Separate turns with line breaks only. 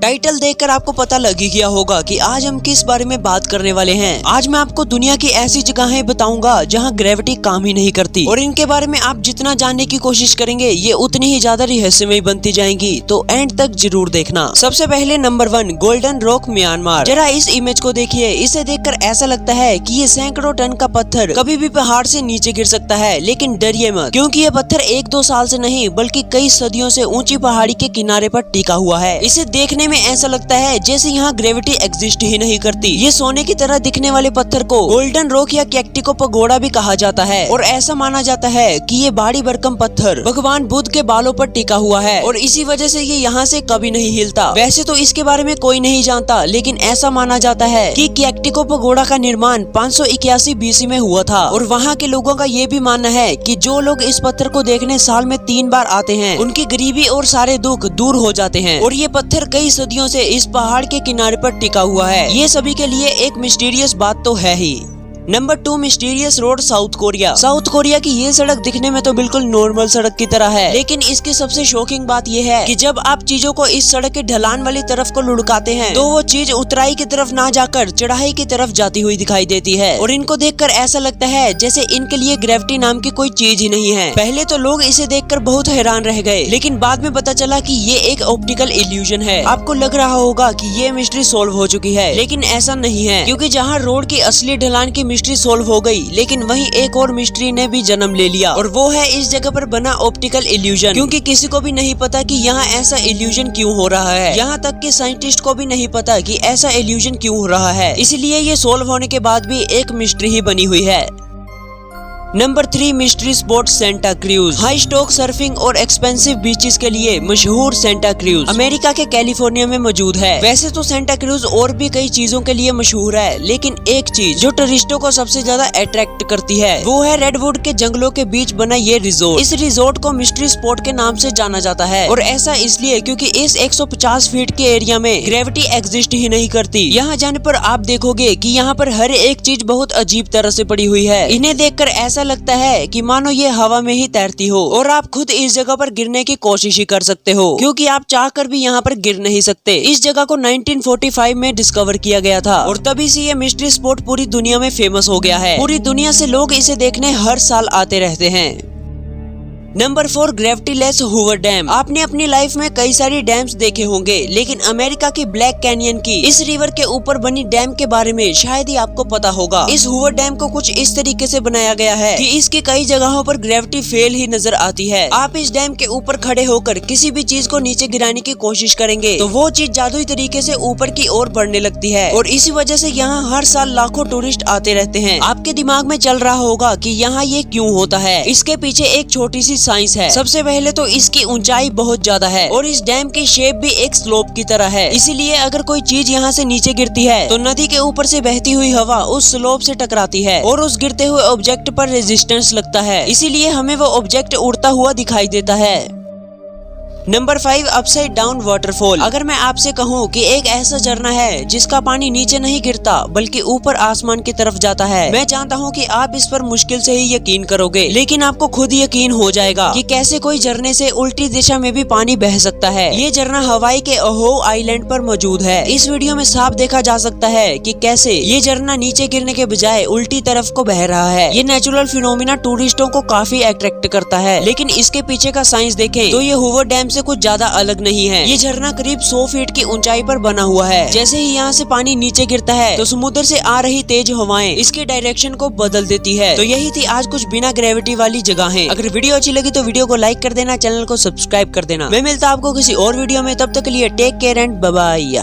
Title देखकर आपको पता लग ही गया होगा कि आज हम किस बारे में बात करने वाले हैं। आज मैं आपको दुनिया की ऐसी जगहें बताऊंगा जहां ग्रेविटी काम ही नहीं करती, और इनके बारे में आप जितना जानने की कोशिश करेंगे ये उतनी ही ज्यादा रहस्यमय बनती जाएंगी, तो एंड तक जरूर देखना। सबसे पहले नंबर 1, गोल्डन रॉक म्यांमार। जरा इस इमेज को देखिए, इसे देखकर ऐसा लगता है कि ये सैकड़ों टन का पत्थर कभी भी पहाड़ से नीचे गिर सकता है, लेकिन डरिए मत, क्योंकि ये पत्थर 1-2 साल से नहीं बल्कि कई सदियों से ऊंची पहाड़ी के किनारे पर टिका हुआ है। इसे देखने में ऐसा लगता है जैसे यहाँ ग्रेविटी एग्जिस्ट ही नहीं करती। ये सोने की तरह दिखने वाले पत्थर को गोल्डन रॉक या कैक्टिको पगोड़ा भी कहा जाता है, और ऐसा माना जाता है कि ये भारी भरकम पत्थर भगवान बुद्ध के बालों पर टिका हुआ है, और इसी वजह से ये यहाँ से कभी नहीं हिलता। वैसे तो इसके बारे में कोई नहीं जानता, लेकिन ऐसा माना जाता है कि कैक्टिको पगोड़ा का निर्माण 581 BC में हुआ था, और वहाँ के लोगों का ये भी मानना है कि जो लोग इस पत्थर को देखने साल में 3 बार आते हैं, उनकी गरीबी और सारे दुख दूर हो जाते हैं। और ये पत्थर कई सदियों से इस पहाड़ के किनारे पर टिका हुआ है। ये सभी के लिए एक मिस्टीरियस बात तो है ही। Number 2, mysterious road South Korea. South Korea की ये सड़क दिखने में तो बिल्कुल नॉर्मल सड़क की तरह है, लेकिन इसकी सबसे शॉकिंग बात ये है कि जब आप चीजों को इस सड़क के ढलान वाली तरफ को लुढ़काते हैं तो वो चीज उतराई की तरफ ना जाकर चढ़ाई की तरफ जाती हुई दिखाई देती है, और इनको देखकर ऐसा लगता है जैसे इनके लिए ग्रेविटी नाम की कोई चीज ही नहीं है। पहले तो लोग इसे देखकर बहुत हैरान रह गए, लेकिन बाद में पता चला कि ये एक ऑप्टिकल इल्यूजन है। आपको लग रहा होगा कि ये मिस्ट्री सोल्व हो चुकी है, लेकिन ऐसा नहीं है, क्योंकि जहाँ रोड की असली ढलान की मिस्ट्री सोल्व हो गई, लेकिन वहीं एक और मिस्ट्री ने भी जन्म ले लिया, और वो है इस जगह पर बना ऑप्टिकल इल्यूजन। क्योंकि किसी को भी नहीं पता कि यहाँ ऐसा इल्यूजन क्यों हो रहा है, यहाँ तक कि साइंटिस्ट को भी नहीं पता कि ऐसा इल्यूजन क्यों हो रहा है। इसलिए ये सोल्व होने के बाद भी एक मिस्ट्री ही बनी हुई है। Number 3, mystery spot Santa cruise. High stock surfing और एक्सपेंसिव बीचेस के लिए मशहूर सेंटा क्रूज अमेरिका के कैलिफोर्निया में मौजूद है। वैसे तो सेंटा क्रूज और भी कई चीजों के लिए मशहूर है, लेकिन एक चीज जो टूरिस्टों को सबसे ज्यादा अट्रैक्ट करती है वो है रेडवुड के जंगलों के बीच बना ये रिजोर्ट। इस रिजोर्ट को मिस्ट्री स्पॉट के नाम से जाना जाता है, और ऐसा इसलिए क्योंकि इस 150 फीट के एरिया में ग्रेविटी एग्जिस्ट ही नहीं करती। यहाँ जाने पर आप देखोगे कि यहाँ पर हर एक चीज बहुत अजीब तरह से पड़ी हुई है। इन्हें देखकर ऐसा लगता है कि मानो ये हवा में ही तैरती हो, और आप खुद इस जगह पर गिरने की कोशिश ही कर सकते हो, क्योंकि आप चाहकर भी यहाँ पर गिर नहीं सकते। इस जगह को 1945 में डिस्कवर किया गया था, और तभी से ये मिस्ट्री स्पॉट पूरी दुनिया में फेमस हो गया है। पूरी दुनिया से लोग इसे देखने हर साल आते रहते हैं। Number 4, gravityless Hoover Dam. आपने अपनी लाइफ में कई सारी डैम्स देखे होंगे, लेकिन अमेरिका की ब्लैक कैनियन की इस रिवर के ऊपर बनी डैम के बारे में शायद ही आपको पता होगा। इस हूवर डैम को कुछ इस तरीके से बनाया गया है कि इसकी कई जगहों पर ग्रेविटी फेल ही नजर आती है। आप इस डैम के ऊपर खड़े होकर किसी भी चीज को नीचे गिराने की कोशिश करेंगे तो वो चीज जादुई तरीके से ऊपर की ओर बढ़ने लगती है, और इसी वजह से यहाँ हर साल लाखों टूरिस्ट आते रहते हैं। आपके दिमाग में चल रहा होगा कि यहाँ ये क्यों होता है। इसके पीछे एक छोटी सी साइंस है। सबसे पहले तो इसकी ऊंचाई बहुत ज्यादा है, और इस डैम की शेप भी एक स्लोप की तरह है। इसीलिए अगर कोई चीज यहाँ से नीचे गिरती है तो नदी के ऊपर से बहती हुई हवा उस स्लोप से टकराती है, और उस गिरते हुए ऑब्जेक्ट पर रेजिस्टेंस लगता है। इसीलिए हमें वो ऑब्जेक्ट उड़ता हुआ दिखाई देता है। Number 5, upside down waterfall. अगर मैं आपसे कहूँ कि एक ऐसा झरना है जिसका पानी नीचे नहीं गिरता बल्कि ऊपर आसमान की तरफ जाता है, मैं जानता हूँ कि आप इस पर मुश्किल से ही यकीन करोगे, लेकिन आपको खुद यकीन हो जाएगा कि कैसे कोई झरने से उल्टी दिशा में भी पानी बह सकता है। ये झरना हवाई के ओहो आइलैंड पर मौजूद है। इस वीडियो में साफ देखा जा सकता है कि कैसे ये झरना नीचे गिरने के बजाय उल्टी तरफ को बह रहा है। ये नेचुरल फिनोमिना टूरिस्टों को काफी अट्रैक्ट करता है, लेकिन इसके पीछे का साइंस देखें तो ये हूवर डैम से कुछ ज्यादा अलग नहीं है। ये झरना करीब 100 फीट की ऊंचाई पर बना हुआ है। जैसे ही यहाँ से पानी नीचे गिरता है तो समुद्र से आ रही तेज हवाएं इसके डायरेक्शन को बदल देती है। तो यही थी आज कुछ बिना ग्रेविटी वाली जगहें। अगर वीडियो अच्छी लगी तो वीडियो को लाइक कर देना, चैनल को सब्सक्राइब कर देना। मैं मिलता आपको किसी और वीडियो में, तब तक के लिए take care and bye bye.